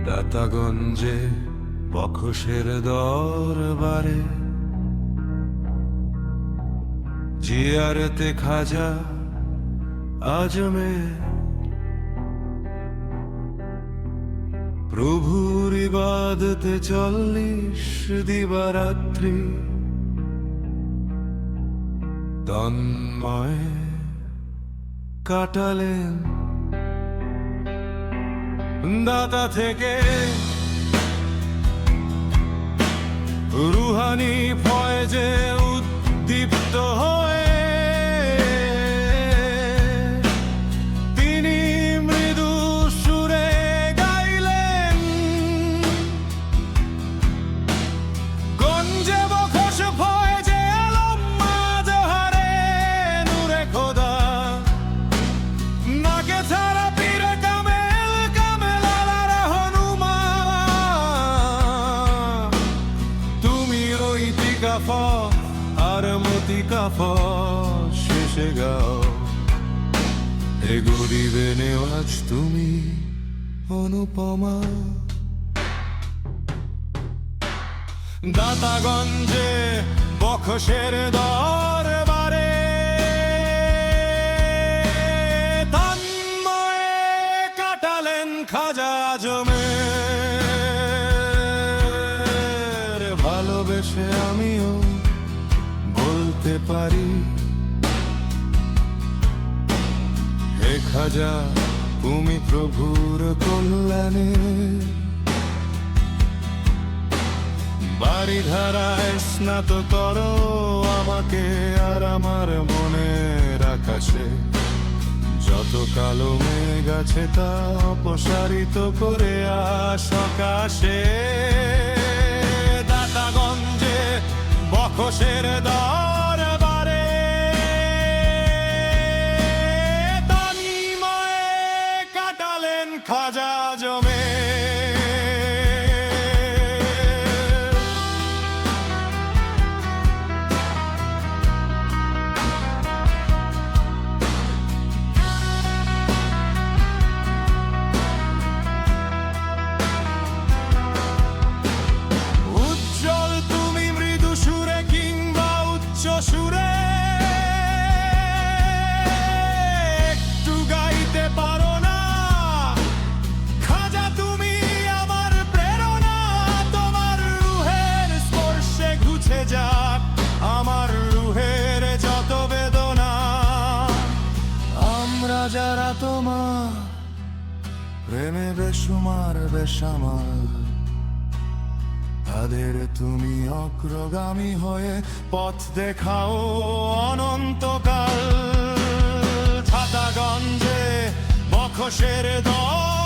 দাতাগঞ্জে বখশের দরবারে জিয়ারতে খাজা আজমে প্রভুর ইবাদতে 40 দিবারাত্রি তন্ময় কাটালেন। দাতা থেকে রুহানি ফয়েজে উদ্দীপ্ত হয়ে তিনি মৃদু সুরে গাইলেন, গঞ্জে বখশ ফয়েজে আলম মাজহারে নূরে খোদা নাকে ছাড়া পীরে কামেল কামেল আলার হনুমা। তুমি ওই তিকাফা আর মতিকাফা শেষে গাও, এ গরিবে নেওয়াজ তুমি অনুপমা। দাতাগঞ্জে বখশের দরবারে তন্ময়ে কাটালেন খাজা আজমের। ভালোবেসে আমিও বলতে পারি, হে খাজা তুমি প্রভুর কল্যাণে বাড়িধারায় স্নাত করো আমাকে আর আমার মনের আকাশে যত কালো মেঘ আছে তা অপসারিত করে আকাশে। দাতাগঞ্জে বখশের দরবারে তন্ময়ে কাটালেন খাজা আজমের। উজ্জ্বল তুমি মৃদু সুরে কিংবা উচ্চ সুরে একটু গাইতে পারো না, খাজা তুমি আমার প্রেরণা। তোমার রুহের স্পর্শে ঘুচে যাক আমার রুহের যত বেদনা। আমরা যারা তোমার প্রেমে বেসুমার বেসামার, তাদের তুমি অগ্রগামী হয়ে পথ দেখাও অনন্তকাল। দাতাগঞ্জে বখশের দরবারে